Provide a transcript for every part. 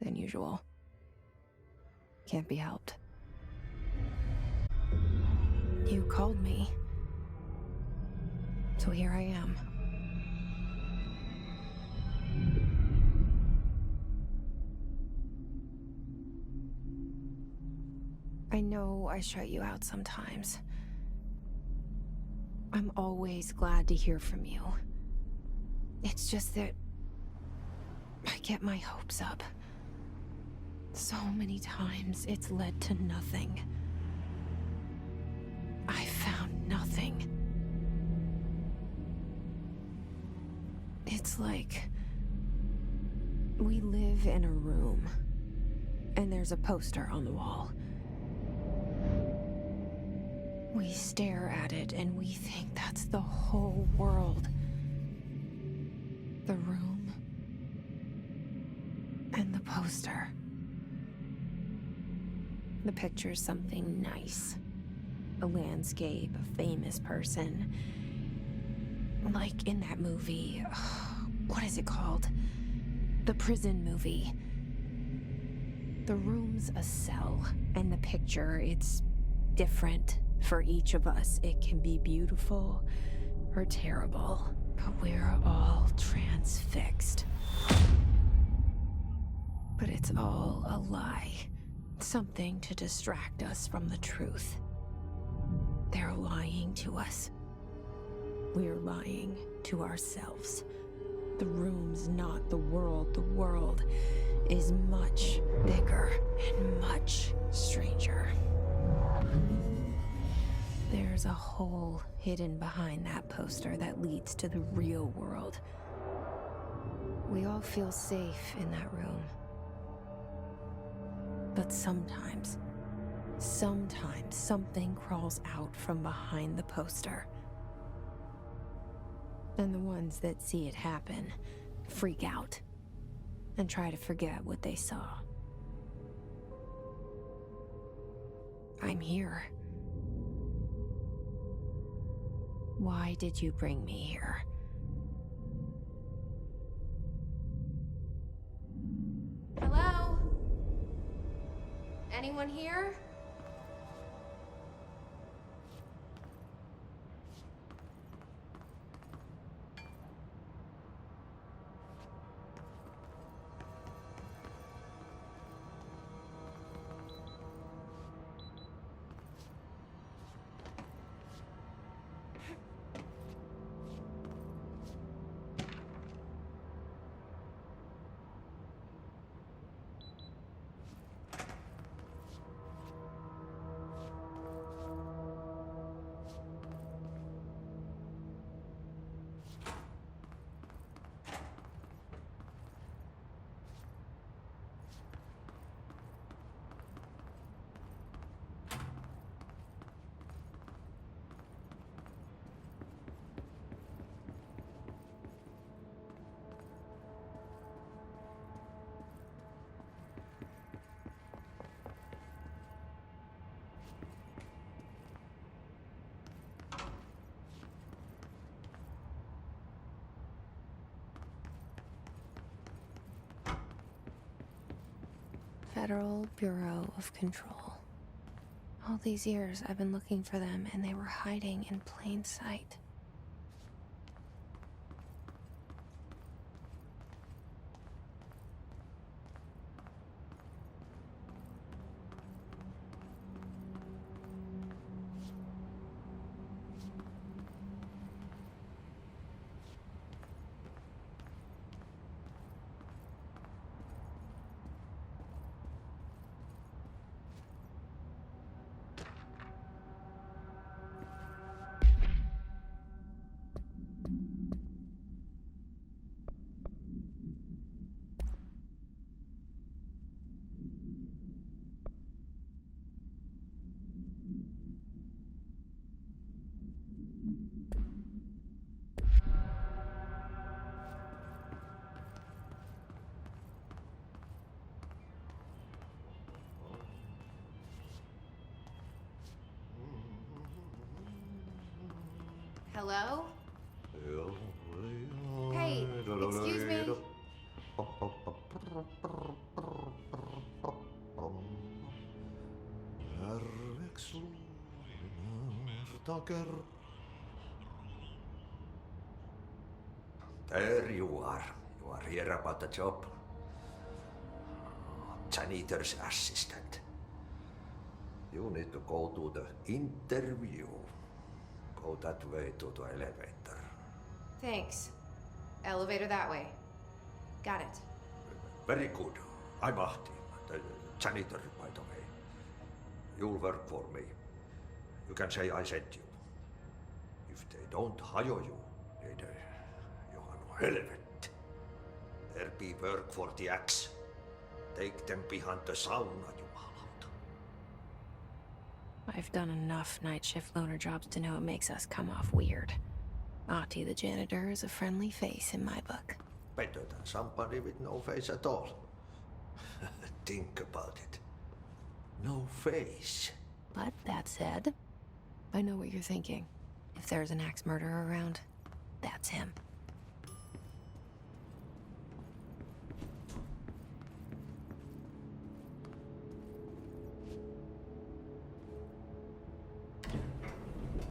than usual. Can't be helped. You called me. So here I am. I know I shut you out sometimes. I'm always glad to hear from you. It's just that I get my hopes up. So many times it's led to nothing. I found nothing. It's like we live in a room, and there's a poster on the wall. We stare at it and we think that's the whole world. The room and the poster. The picture's something nice. A landscape, a famous person. Like in that movie, what is it called? The prison movie. The room's a cell, and the picture, it's different for each of us. It can be beautiful or terrible, but we're all transfixed. But it's all a lie. Something to distract us from the truth. They're lying to us. We're lying to ourselves. The room's not the world. The world is much bigger and much stranger. There's a hole hidden behind that poster that leads to the real world. We all feel safe in that room. But sometimes something crawls out from behind the poster. And the ones that see it happen freak out and try to forget what they saw. I'm here. Why did you bring me here? Hello? Anyone here? Federal Bureau of Control. All these years I've been looking for them, and they were hiding in plain sight. Hello? Hey, excuse me. Talker. There you are. You are here about the job. Janitor's assistant. You need to go to the interview. Go that way to the elevator. Thanks. Elevator that way. Got it. Very good. I'm Ahti, the janitor, by the way. You'll work for me. You can say I sent you. If they don't hire you, niin Johan helvet. There be work for the axe. Take them behind the sauna, jumalauta. I've done enough night shift loner jobs to know it makes us come off weird. Ahti the janitor is a friendly face in my book. Better than somebody with no face at all. Think about it. No face. But that said, I know what you're thinking. If there's an axe murderer around, that's him.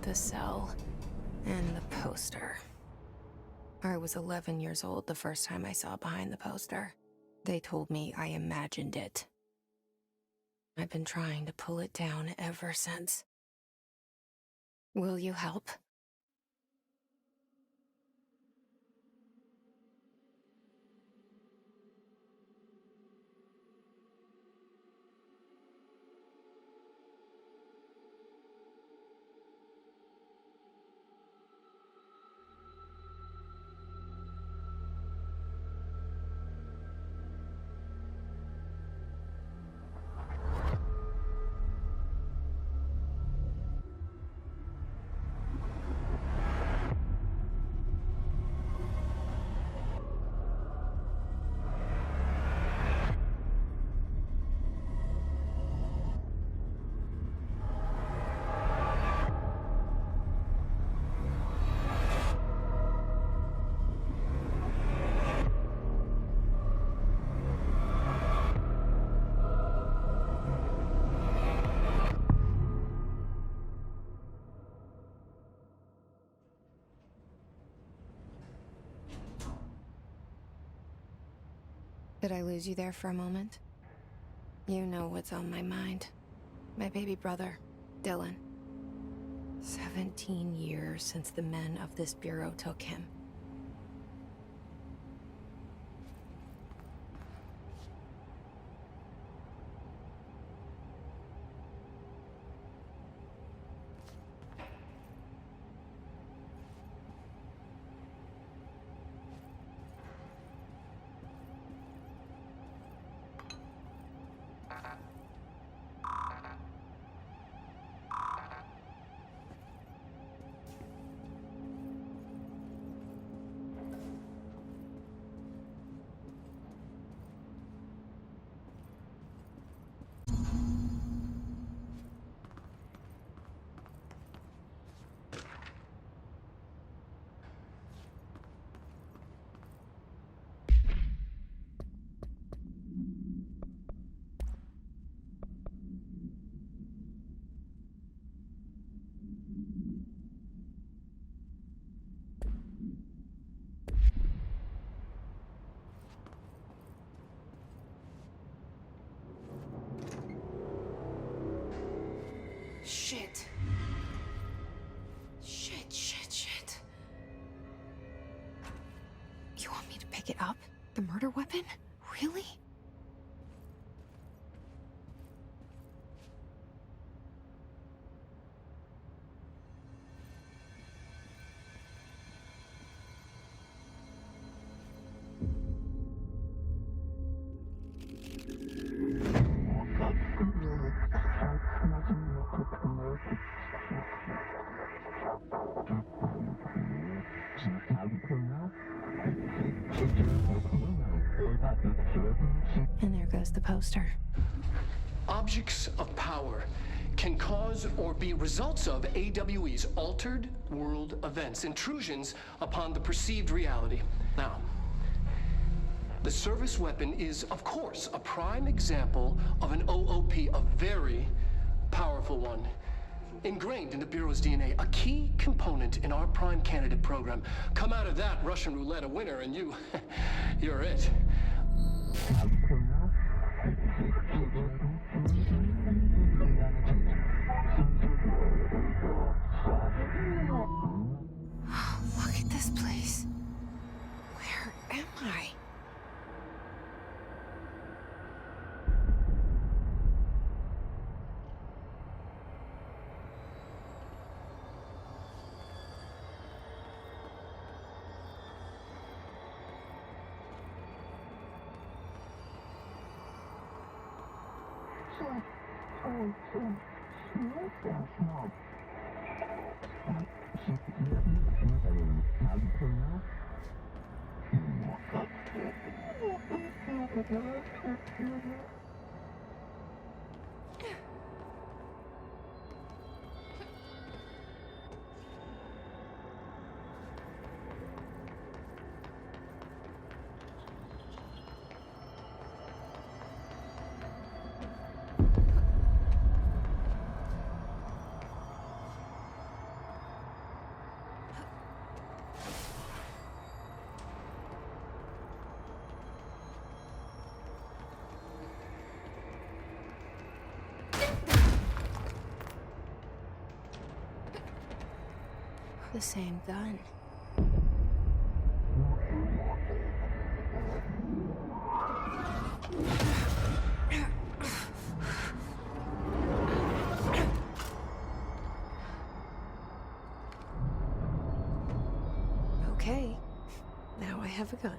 The cell and the poster. I was 11 years old the first time I saw behind the poster. They told me I imagined it. I've been trying to pull it down ever since. Will you help? Did I lose you there for a moment? You know what's on my mind. My baby brother, Dylan. 17 years since the men of this bureau took him. Shit. Shit. You want me to pick it up? The murder weapon? Really? And there goes the poster. Objects of power can cause or be results of AWE's altered world events, intrusions upon the perceived reality. Now, the service weapon is, of course, a prime example of an OOP, a very powerful one. ingrained in the Bureau's DNA, a key component in our prime candidate program. Come out of that Russian roulette a winner, and you're it. Look at this place. Where am I? The same gun. Okay, now I have a gun.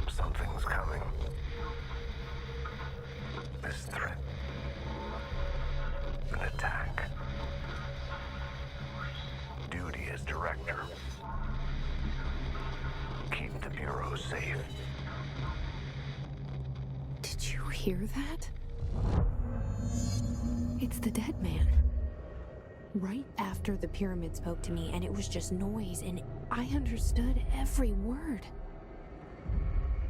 Something's coming. This threat. An attack. Duty as director. Keep the Bureau safe. Did you hear that? It's the dead man. Right after the pyramid spoke to me, and it was just noise, and I understood every word.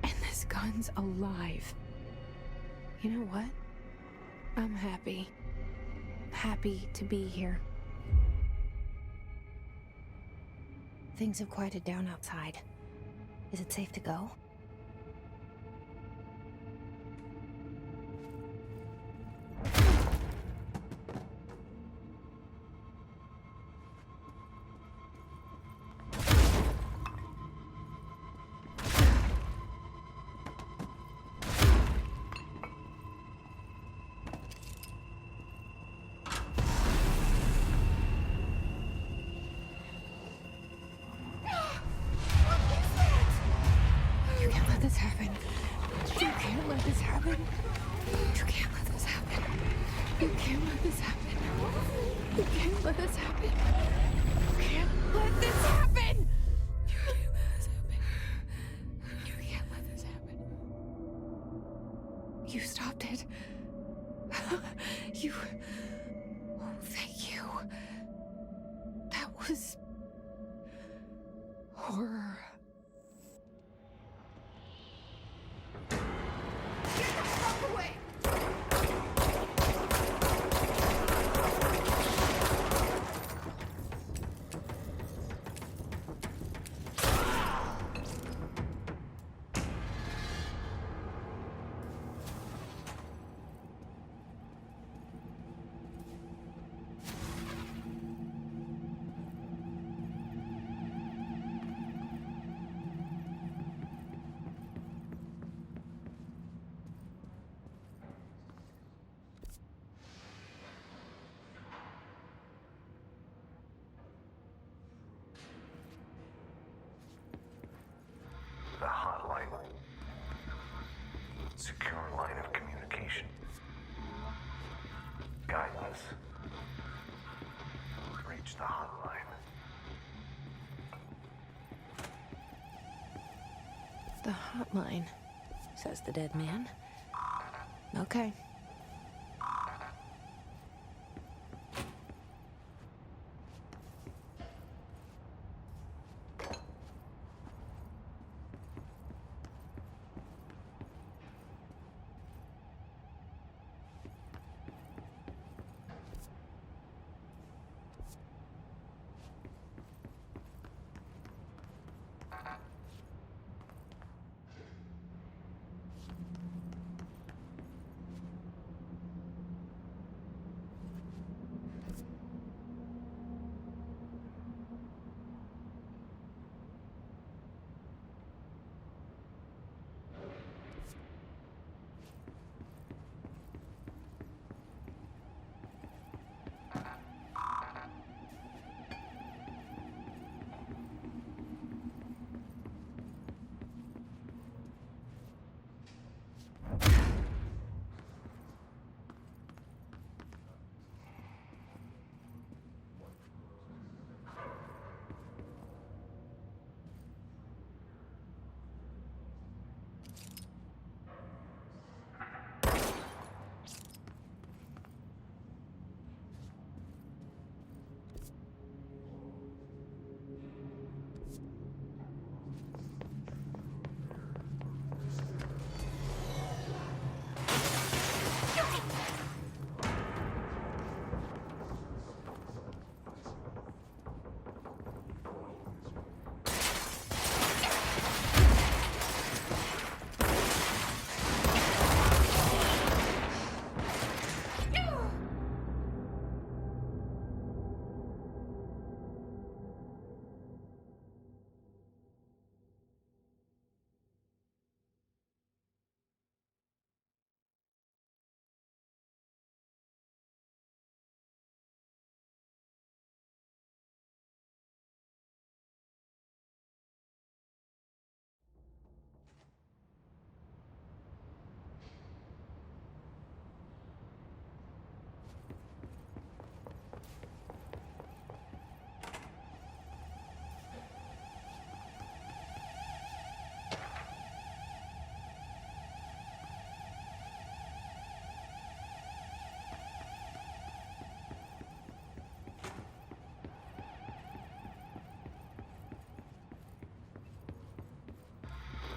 And this gun's alive. You know what? I'm happy. Happy to be here. Things have quieted down outside. Is it safe to go? This happen. You can't let this happen. You can't let this happen. You can't let this happen. You can't let this happen. You can't let this happen! You can't let this happen. You can't let this happen. You stopped it. You... Oh, thank you. That was... horror. Get the fuck away! The hotline. Secure line of communication. Guidance. Reach the hotline. The hotline, says the dead man. Okay.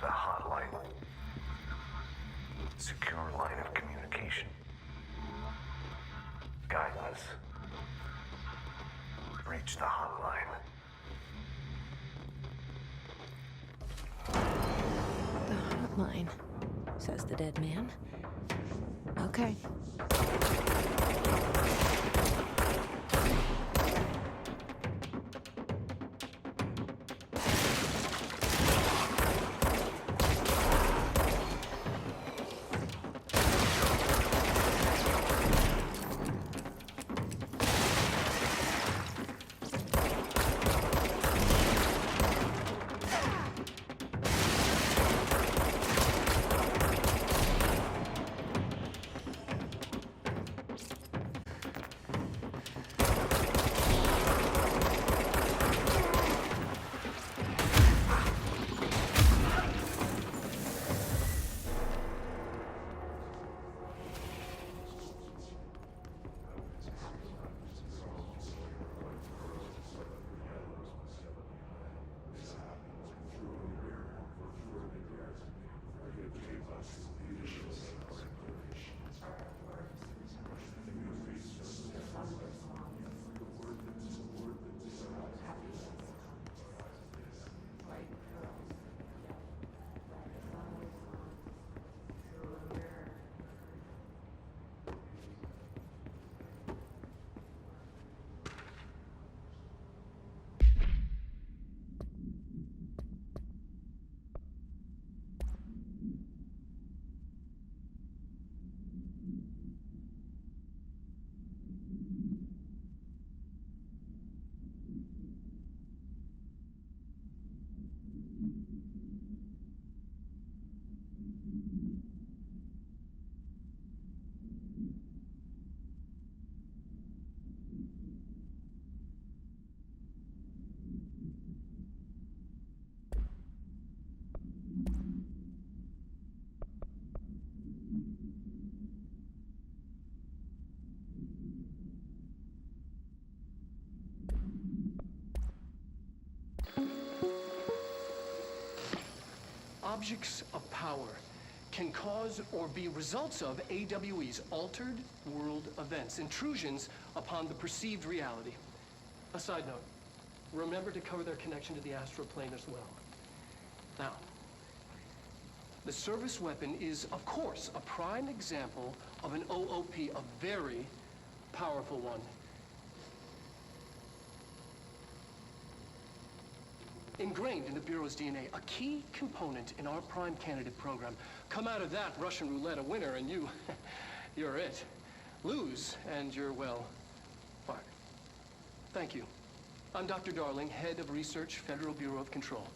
The hotline. Secure line of communication. Guidance. Reach the hotline. The hotline, says the dead man. Okay. objects of power can cause or be results of AWE's altered world events, intrusions upon the perceived reality. A side note, remember to cover their connection to the astral plane as well. Now, the service weapon is, of course, a prime example of an OOP, a very powerful one. Ingrained in the Bureau's DNA, a key component in our prime candidate program. Come out of that Russian roulette a winner and you're it. Lose and you're, well, fired. Thank you. I'm Dr. Darling, Head of Research, Federal Bureau of Control.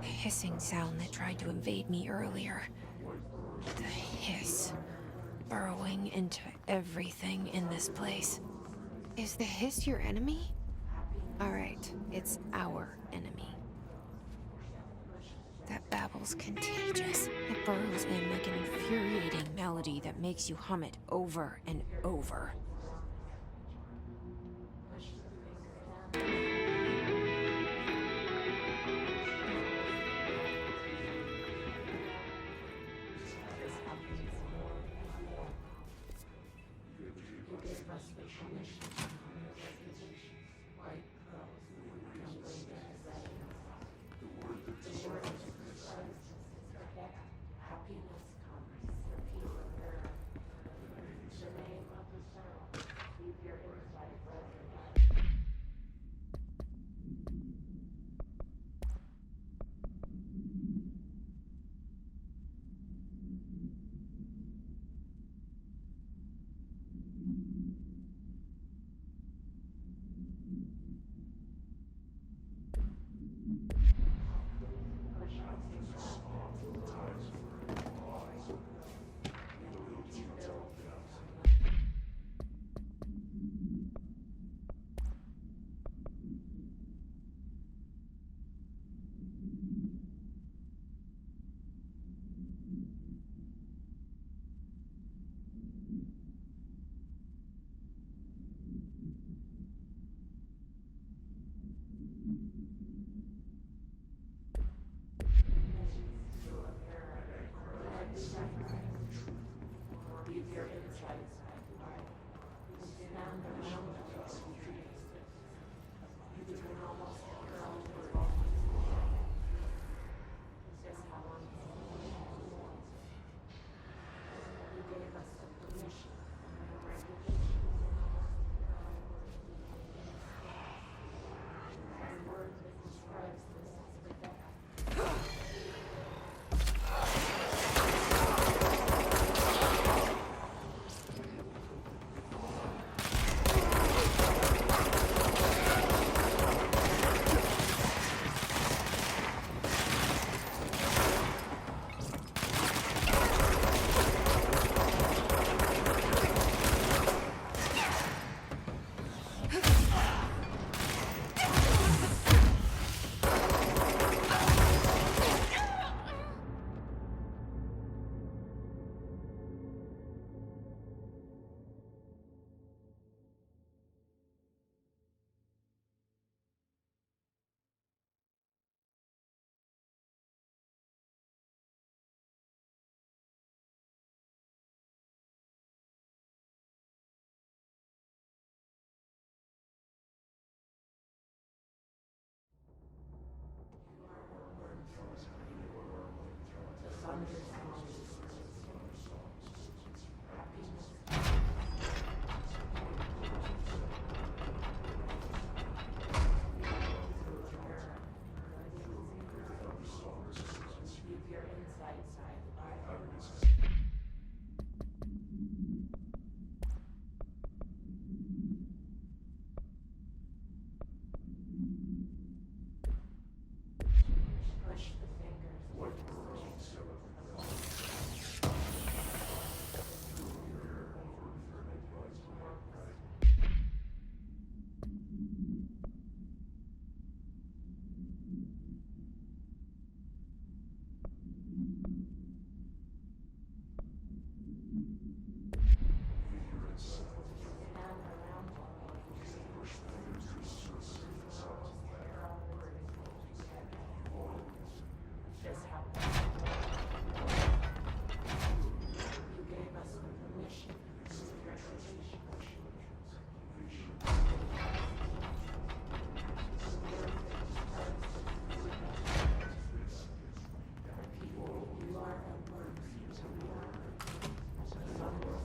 Hissing sound that tried to invade me earlier. The hiss, burrowing into everything in this place. Is the hiss your enemy? Alright, it's our enemy. That babble's contagious. It burrows in like an infuriating melody that makes you hum it over and over.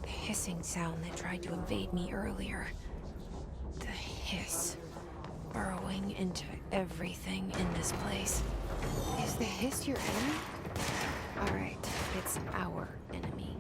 Hissing sound that tried to invade me earlier. The hiss, burrowing into everything in this place. Is the hiss your enemy? Alright, it's our enemy.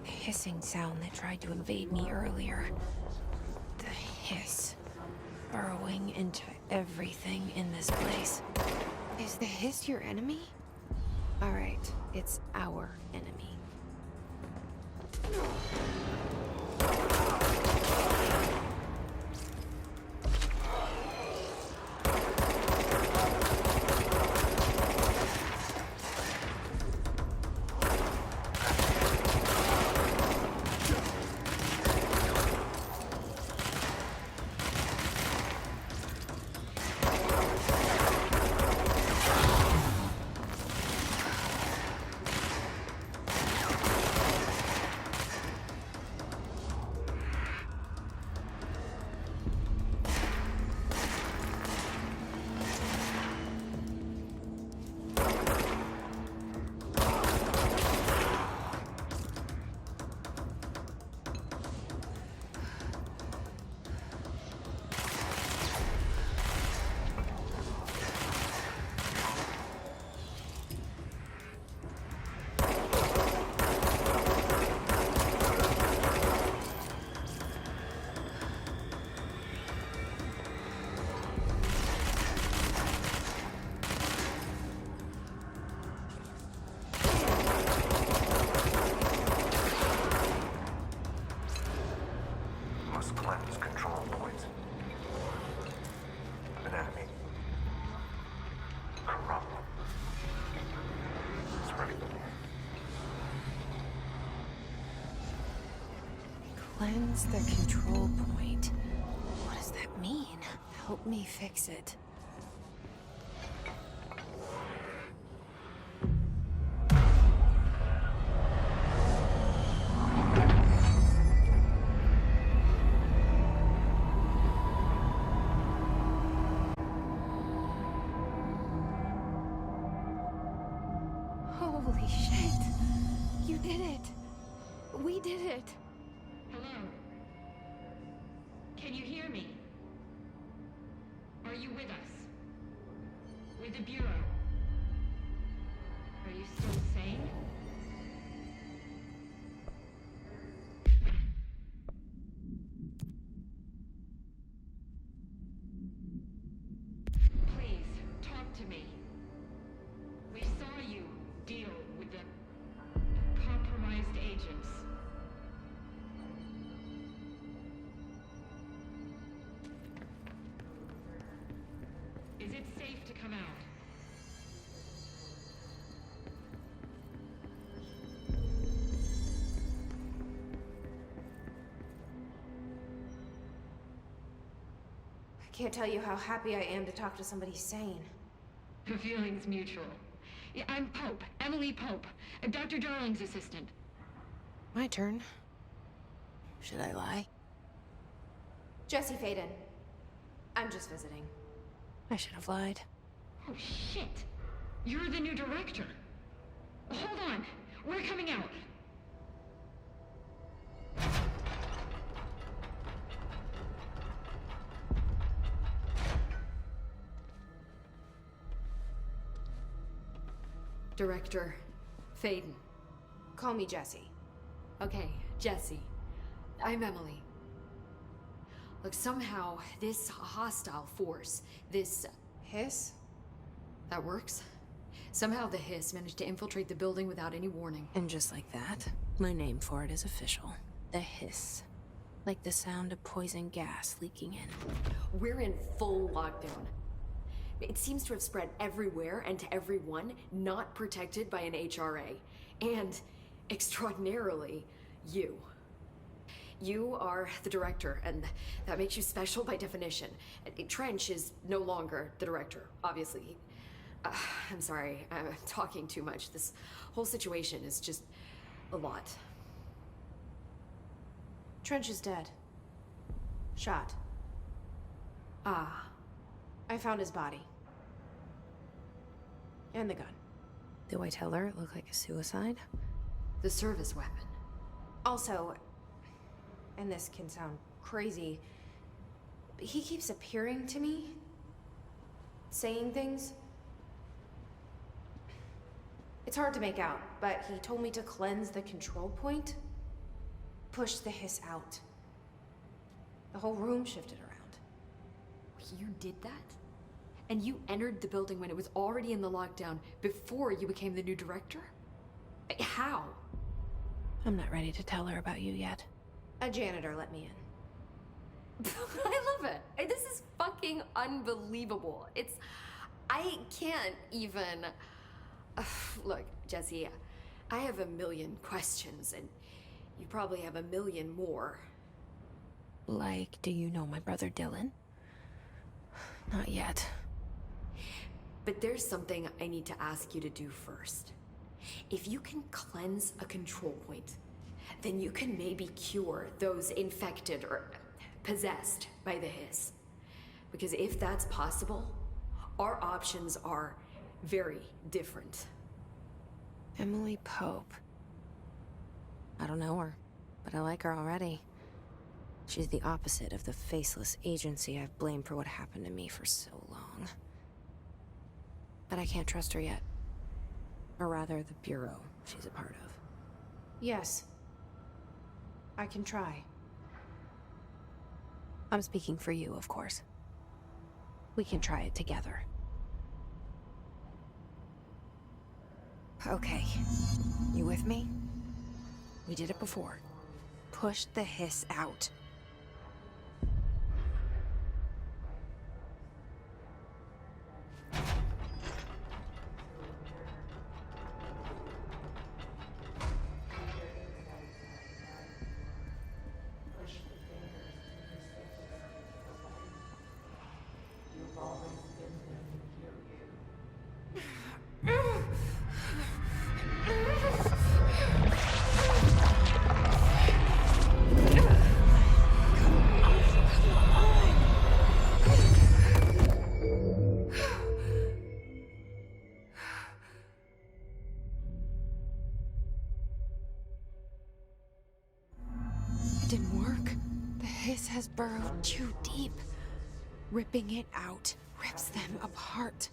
Hissing sound that tried to invade me earlier. The hiss, burrowing into everything in this place. Is the hiss your enemy? Alright, it's our enemy. Cleanse control points. An enemy. Corrupt. Spreading. Cleanse the control point. What does that mean? Help me fix it. Holy shit. You did it. We did it. Hello? Can you hear me? Are you with us? With the Bureau? Are you still sane? Please, talk to me. We saw you deal with the compromised agents. Is it safe to come out? I can't tell you how happy I am to talk to somebody sane. The feeling's mutual. Yeah, I'm Pope, Emily Pope, Dr. Darling's assistant. My turn. Should I lie? Jesse Faden. I'm just visiting. I should have lied. Oh, shit. You're the new director. Hold on. We're coming out. Director Faden. Call me Jesse. Okay, Jesse. I'm Emily. Look, somehow this hostile force, this... Hiss? that works? Somehow the hiss managed to infiltrate the building without any warning. And just like that, my name for it is official. The hiss. Like the sound of poison gas leaking in. We're in full lockdown. It seems to have spread everywhere and to everyone not protected by an HRA. And, extraordinarily, you. You are the director, and that makes you special by definition. Trench is no longer the director, obviously. I'm sorry, I'm talking too much. This whole situation is just a lot. Trench is dead. Shot. Ah. I found his body. And the gun. Do I tell her it looked like a suicide? The service weapon. Also, and this can sound crazy, but he keeps appearing to me, saying things. It's hard to make out, but he told me to cleanse the control point, push the hiss out. The whole room shifted around. You did that? And you entered the building when it was already in the lockdown before you became the new director? How? I'm not ready to tell her about you yet. A janitor let me in. I love it. This is fucking unbelievable. I can't even... Look, Jesse, I have a million questions, and you probably have a million more. Like, do you know my brother Dylan? Not yet. But there's something I need to ask you to do first. If you can cleanse a control point, then you can maybe cure those infected or possessed by the hiss. Because if that's possible, our options are very different. Emily Pope. I don't know her, but I like her already. She's the opposite of the faceless agency I've blamed for what happened to me for so long. But I can't trust her yet. Or rather, the Bureau she's a part of. Yes. I can try. I'm speaking for you, of course. We can try it together. Okay. You with me? We did it before. Push the hiss out. hiss has burrowed too deep. Ripping it out rips them apart.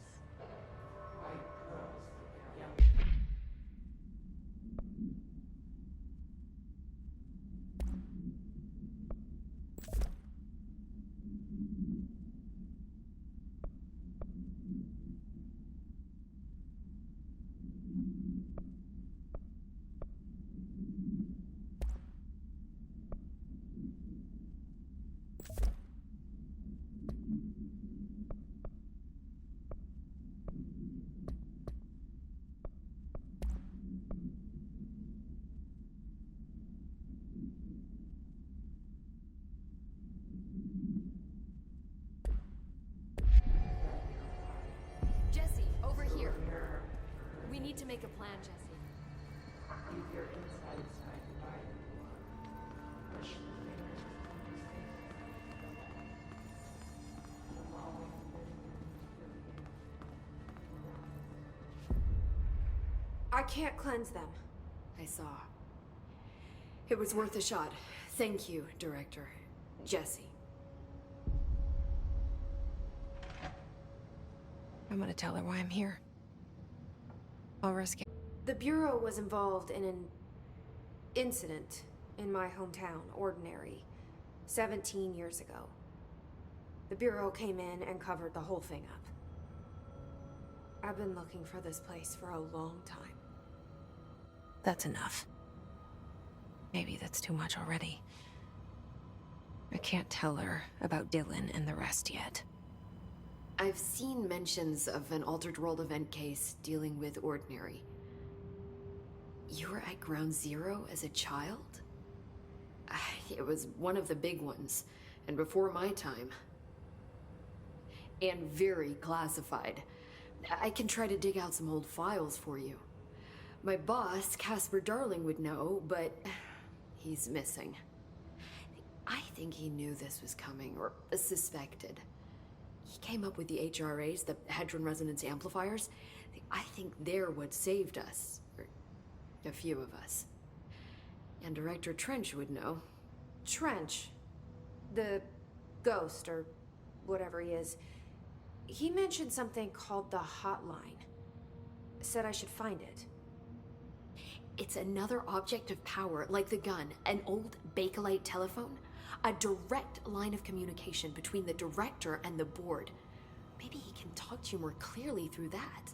Jesse, over here. We need to make a plan, Jesse. I can't cleanse them. I saw. It was worth a shot. Thank you, Director. Jesse. I'm gonna tell her why I'm here. I'll risk it. The Bureau was involved in an incident in my hometown, Ordinary, 17 years ago. The Bureau came in and covered the whole thing up. I've been looking for this place for a long time. That's enough. Maybe that's too much already. I can't tell her about Dylan and the rest yet. I've seen mentions of an Altered World event case dealing with Ordinary. You were at Ground Zero as a child? It was one of the big ones, and before my time. And very classified. I can try to dig out some old files for you. My boss, Casper Darling, would know, but he's missing. I think he knew this was coming, or suspected. He came up with the HRAs, the Hadron Resonance Amplifiers. I think they're what saved us. Or a few of us. And Director Trench would know. Trench, the ghost, or whatever he is, he mentioned something called the hotline. Said I should find it. It's another object of power, like the gun, an old Bakelite telephone. A direct line of communication between the director and the board. Maybe he can talk to you more clearly through that.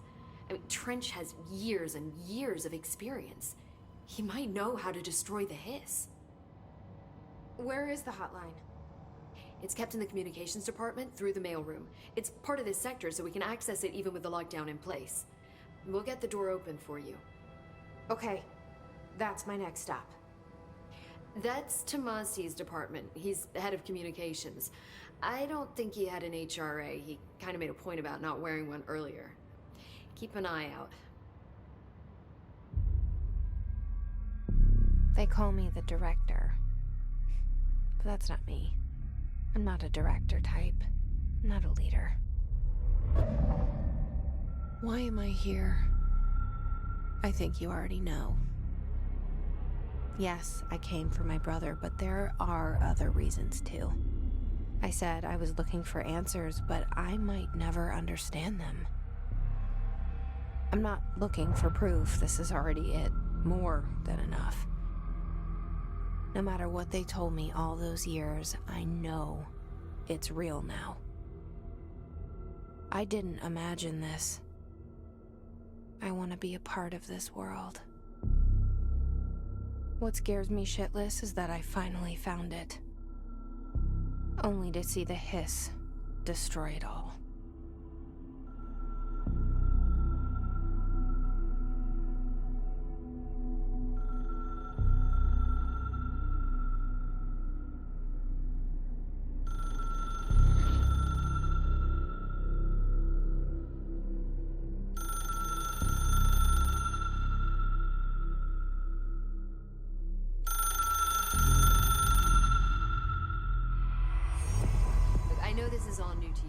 I mean, Trench has years and years of experience. He might know how to destroy the hiss. Where is the hotline? It's kept in the communications department through the mailroom. It's part of this sector, so we can access it even with the lockdown in place. We'll get the door open for you. Okay, that's my next stop. That's Tomasi's department. He's the head of communications. I don't think he had an HRA. He kind of made a point about not wearing one earlier. Keep an eye out. They call me the director. But that's not me. I'm not a director type. I'm not a leader. Why am I here? I think you already know. Yes, I came for my brother, but there are other reasons too. I said I was looking for answers, but I might never understand them. I'm not looking for proof. This is already it. More than enough. No matter what they told me all those years, I know it's real now. I didn't imagine this. I want to be a part of this world. What scares me shitless is that I finally found it. Only to see the hiss destroy it all.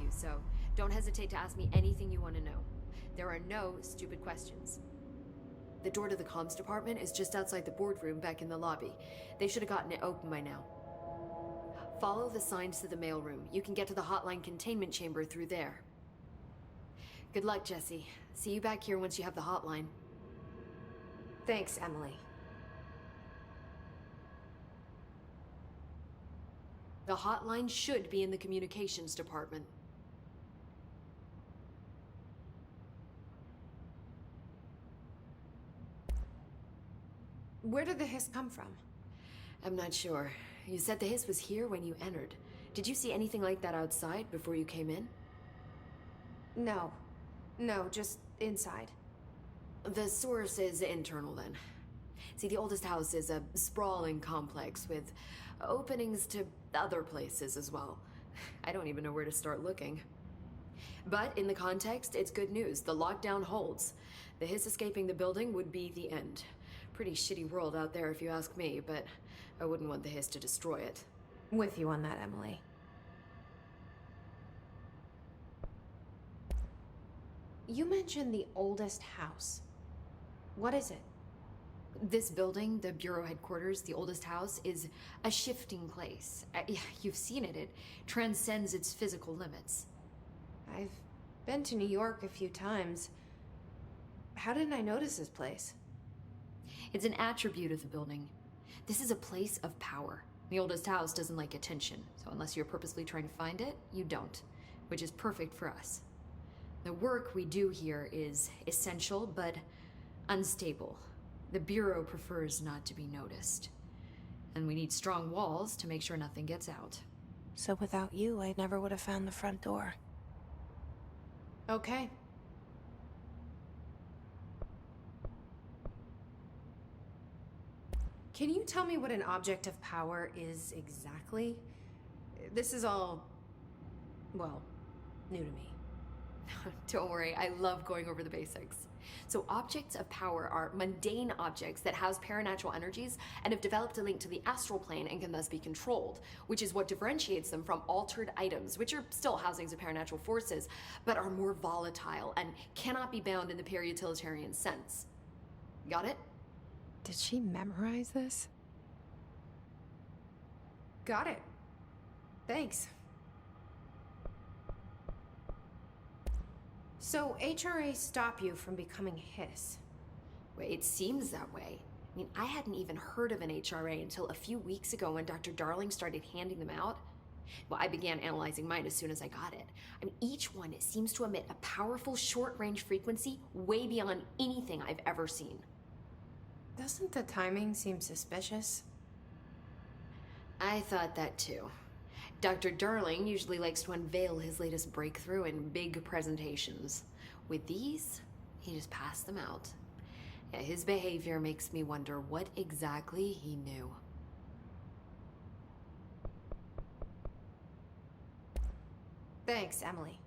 So don't hesitate to ask me anything you want to know. There are no stupid questions. The door to the comms department is just outside the boardroom back in the lobby. They should have gotten it open by now. Follow the signs to the mailroom. You can get to the hotline containment chamber through there. Good luck, Jesse. See you back here once you have the hotline. Thanks, Emily. The hotline should be in the communications department. Where did the hiss come from? I'm not sure. You said the hiss was here when you entered. Did you see anything like that outside before you came in? No. No, just inside. The source is internal then. See, the oldest house is a sprawling complex with openings to other places as well. I don't even know where to start looking. But in the context, it's good news. The lockdown holds. The hiss escaping the building would be the end. Pretty shitty world out there if you ask me, but I wouldn't want the hiss to destroy it. With you on that, Emily. You mentioned the oldest house. What is it? This building, the Bureau headquarters, the oldest house, is a shifting place. Yeah, you've seen it. It transcends its physical limits. I've been to New York a few times. How didn't I notice this place? It's an attribute of the building. This is a place of power. The oldest house doesn't like attention, so unless you're purposely trying to find it, you don't, which is perfect for us. The work we do here is essential, but unstable. The Bureau prefers not to be noticed. And we need strong walls to make sure nothing gets out. So without you, I never would have found the front door. Okay. Can you tell me what an object of power is exactly? This is all, well, new to me. Don't worry, I love going over the basics. So objects of power are mundane objects that house paranatural energies and have developed a link to the astral plane and can thus be controlled, which is what differentiates them from altered items, which are still housings of paranatural forces, but are more volatile and cannot be bound in the peri-utilitarian sense. Got it? Did she memorize this? Got it. Thanks. So HRA stop you from becoming Hiss? Well, it seems that way. I mean, I hadn't even heard of an HRA until a few weeks ago when Dr. Darling started handing them out. Well, I began analyzing mine as soon as I got it. I mean, each one seems to emit a powerful short-range frequency way beyond anything I've ever seen. Doesn't the timing seem suspicious? I thought that too. Dr. Darling usually likes to unveil his latest breakthrough in big presentations. With these, he just passed them out. Yeah, his behavior makes me wonder what exactly he knew. Thanks, Emily.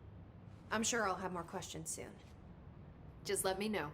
I'm sure I'll have more questions soon. Just let me know.